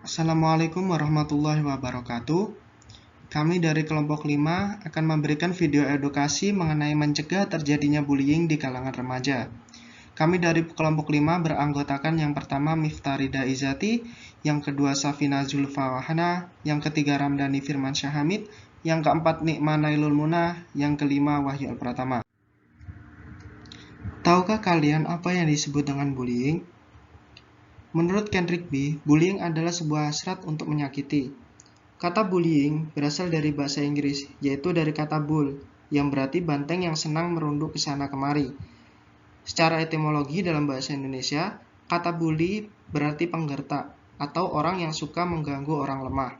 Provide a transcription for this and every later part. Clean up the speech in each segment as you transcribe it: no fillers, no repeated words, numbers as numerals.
Assalamualaikum warahmatullahi wabarakatuh. Kami dari kelompok 5 akan memberikan video edukasi mengenai mencegah terjadinya bullying di kalangan remaja. Kami dari kelompok 5 beranggotakan yang pertama Miftarida Izati, yang kedua Safina Zulfa Wahana, yang ketiga Ramdhani Firman Syahamid, yang keempat Nikma Nailul Munah, yang kelima Wahyu Pratama. Tahukah kalian apa yang disebut dengan bullying? Menurut Ken Rigby, bullying adalah sebuah hasrat untuk menyakiti. Kata bullying berasal dari bahasa Inggris, yaitu dari kata bull, yang berarti banteng yang senang merunduk ke sana kemari. Secara etimologi dalam bahasa Indonesia, kata bully berarti penggertak, atau orang yang suka mengganggu orang lemah.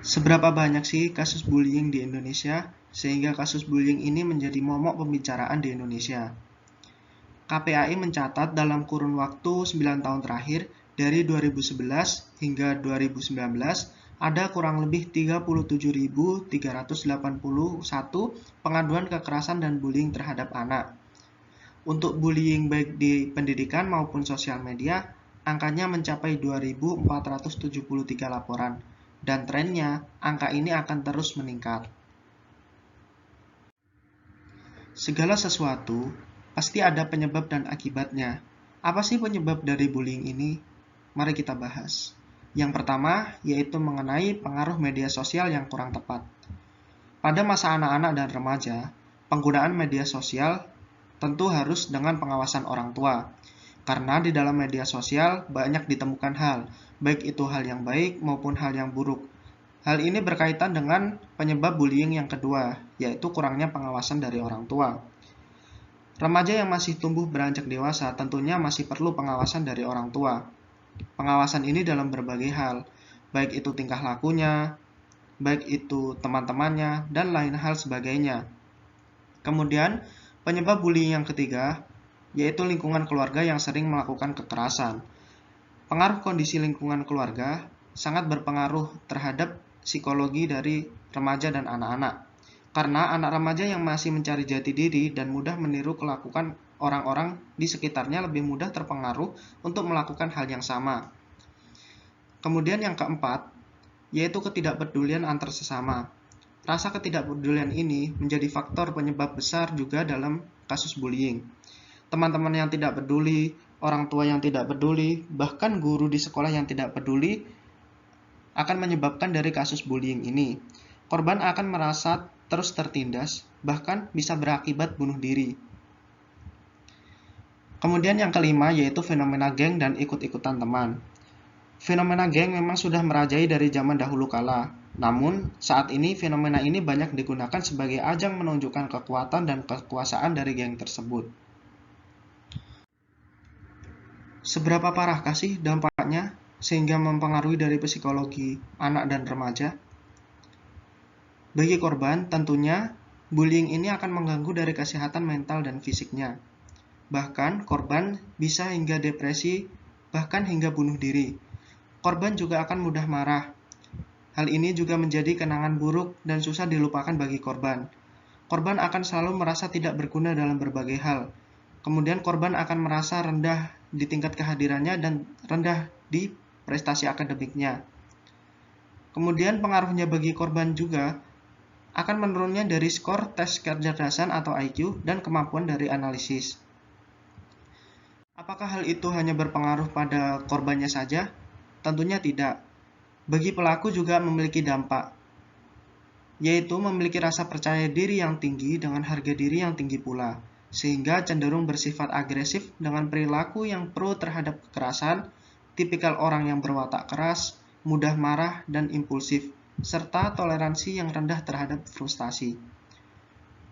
Seberapa banyak sih kasus bullying di Indonesia, sehingga kasus bullying ini menjadi momok pembicaraan di Indonesia? KPAI mencatat dalam kurun waktu 9 tahun terakhir, dari 2011 hingga 2019, ada kurang lebih 37.381 pengaduan kekerasan dan bullying terhadap anak. Untuk bullying baik di pendidikan maupun sosial media, angkanya mencapai 2.473 laporan, dan trennya, angka ini akan terus meningkat. Segala sesuatu pasti ada penyebab dan akibatnya. Apa sih penyebab dari bullying ini? Mari kita bahas. Yang pertama, yaitu mengenai pengaruh media sosial yang kurang tepat. Pada masa anak-anak dan remaja, penggunaan media sosial tentu harus dengan pengawasan orang tua. Karena di dalam media sosial banyak ditemukan hal, baik itu hal yang baik maupun hal yang buruk. Hal ini berkaitan dengan penyebab bullying yang kedua, yaitu kurangnya pengawasan dari orang tua. Remaja yang masih tumbuh beranjak dewasa tentunya masih perlu pengawasan dari orang tua. Pengawasan ini dalam berbagai hal, baik itu tingkah lakunya, baik itu teman-temannya, dan lain hal sebagainya. Kemudian, penyebab bullying yang ketiga, yaitu lingkungan keluarga yang sering melakukan kekerasan. Pengaruh kondisi lingkungan keluarga sangat berpengaruh terhadap psikologi dari remaja dan anak-anak. Karena anak remaja yang masih mencari jati diri dan mudah meniru kelakuan orang-orang di sekitarnya lebih mudah terpengaruh untuk melakukan hal yang sama. Kemudian yang keempat, yaitu ketidakpedulian antar sesama. Rasa ketidakpedulian ini menjadi faktor penyebab besar juga dalam kasus bullying. Teman-teman yang tidak peduli, orang tua yang tidak peduli, bahkan guru di sekolah yang tidak peduli akan menyebabkan dari kasus bullying ini. Korban akan merasa terus tertindas, bahkan bisa berakibat bunuh diri. Kemudian yang kelima yaitu fenomena geng dan ikut-ikutan teman. Fenomena geng memang sudah merajai dari zaman dahulu kala. Namun, saat ini fenomena ini banyak digunakan sebagai ajang menunjukkan kekuatan dan kekuasaan dari geng tersebut. Seberapa parahkah sih dampaknya sehingga mempengaruhi dari psikologi anak dan remaja? Bagi korban, tentunya bullying ini akan mengganggu dari kesehatan mental dan fisiknya. Bahkan, korban bisa hingga depresi, bahkan hingga bunuh diri. Korban juga akan mudah marah. Hal ini juga menjadi kenangan buruk dan susah dilupakan bagi korban. Korban akan selalu merasa tidak berguna dalam berbagai hal. Kemudian korban akan merasa rendah di tingkat kehadirannya dan rendah di prestasi akademiknya. Kemudian pengaruhnya bagi korban juga akan menurunnya dari skor tes kecerdasan atau IQ dan kemampuan dari analisis. Apakah hal itu hanya berpengaruh pada korbannya saja? Tentunya tidak. Bagi pelaku juga memiliki dampak, yaitu memiliki rasa percaya diri yang tinggi dengan harga diri yang tinggi pula, sehingga cenderung bersifat agresif dengan perilaku yang pro terhadap kekerasan, tipikal orang yang berwatak keras, mudah marah dan impulsif, serta toleransi yang rendah terhadap frustasi.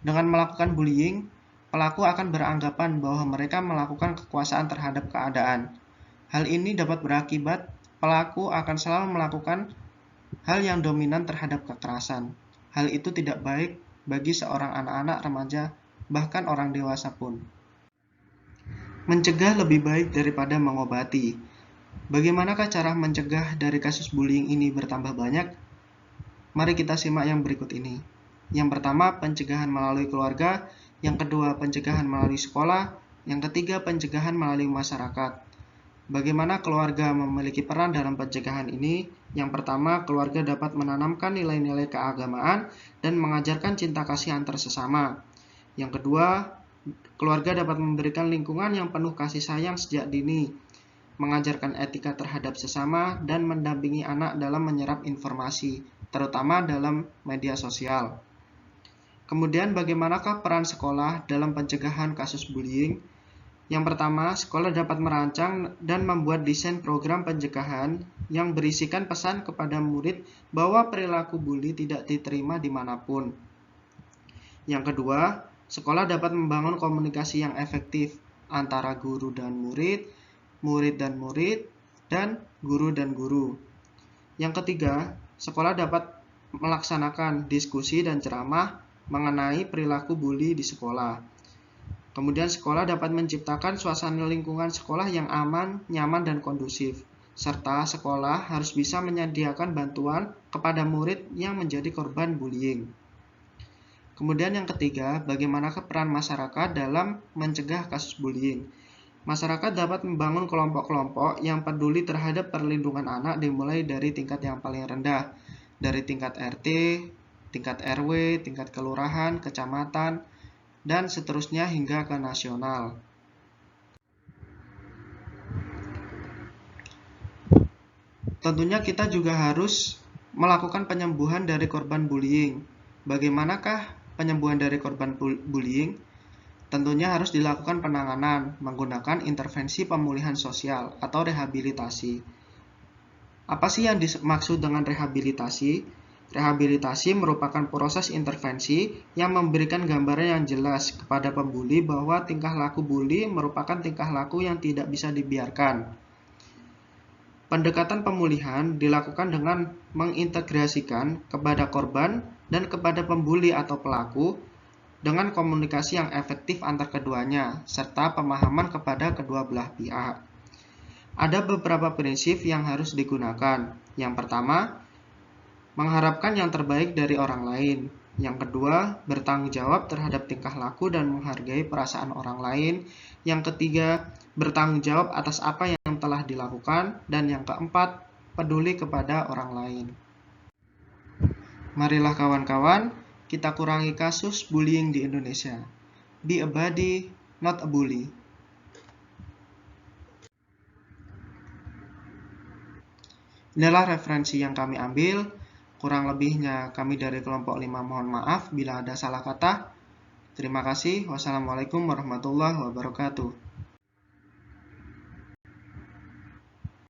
Dengan melakukan bullying, pelaku akan beranggapan bahwa mereka melakukan kekuasaan terhadap keadaan. Hal ini dapat berakibat pelaku akan selalu melakukan hal yang dominan terhadap kekerasan. Hal itu tidak baik bagi seorang anak-anak remaja, bahkan orang dewasa pun. Mencegah lebih baik daripada mengobati. Bagaimanakah cara mencegah dari kasus bullying ini bertambah banyak? Mari kita simak yang berikut ini. Yang pertama, pencegahan melalui keluarga. Yang kedua, pencegahan melalui sekolah. Yang ketiga, pencegahan melalui masyarakat. Bagaimana keluarga memiliki peran dalam pencegahan ini? Yang pertama, keluarga dapat menanamkan nilai-nilai keagamaan dan mengajarkan cinta kasih antar sesama. Yang kedua, keluarga dapat memberikan lingkungan yang penuh kasih sayang sejak dini, mengajarkan etika terhadap sesama, dan mendampingi anak dalam menyerap informasi, terutama dalam media sosial. Kemudian, bagaimanakah peran sekolah dalam pencegahan kasus bullying? Yang pertama, sekolah dapat merancang dan membuat desain program pencegahan yang berisikan pesan kepada murid bahwa perilaku bully tidak diterima dimanapun. Yang kedua, sekolah dapat membangun komunikasi yang efektif antara guru dan murid, murid dan murid, dan guru dan guru. Yang ketiga, sekolah dapat melaksanakan diskusi dan ceramah mengenai perilaku bully di sekolah. Kemudian sekolah dapat menciptakan suasana lingkungan sekolah yang aman, nyaman, dan kondusif. Serta sekolah harus bisa menyediakan bantuan kepada murid yang menjadi korban bullying. Kemudian yang ketiga, bagaimanakah peran masyarakat dalam mencegah kasus bullying? Masyarakat dapat membangun kelompok-kelompok yang peduli terhadap perlindungan anak dimulai dari tingkat yang paling rendah, dari tingkat RT, tingkat RW, tingkat kelurahan, kecamatan, dan seterusnya hingga ke nasional. Tentunya kita juga harus melakukan penyembuhan dari korban bullying. Bagaimanakah penyembuhan dari korban bullying? Tentunya harus dilakukan penanganan menggunakan intervensi pemulihan sosial atau rehabilitasi. Apa sih yang dimaksud dengan rehabilitasi? Rehabilitasi merupakan proses intervensi yang memberikan gambaran yang jelas kepada pembuli bahwa tingkah laku bully merupakan tingkah laku yang tidak bisa dibiarkan. Pendekatan pemulihan dilakukan dengan mengintegrasikan kepada korban dan kepada pembuli atau pelaku dengan komunikasi yang efektif antar keduanya, serta pemahaman kepada kedua belah pihak. Ada beberapa prinsip yang harus digunakan. Yang pertama, mengharapkan yang terbaik dari orang lain. Yang kedua, bertanggung jawab terhadap tingkah laku dan menghargai perasaan orang lain. Yang ketiga, bertanggung jawab atas apa yang telah dilakukan. Dan yang keempat, peduli kepada orang lain. Marilah kawan-kawan, kita kurangi kasus bullying di Indonesia. Be a buddy, not a bully. Inilah referensi yang kami ambil. Kurang lebihnya kami dari kelompok 5 mohon maaf bila ada salah kata. Terima kasih. Wassalamualaikum warahmatullahi wabarakatuh.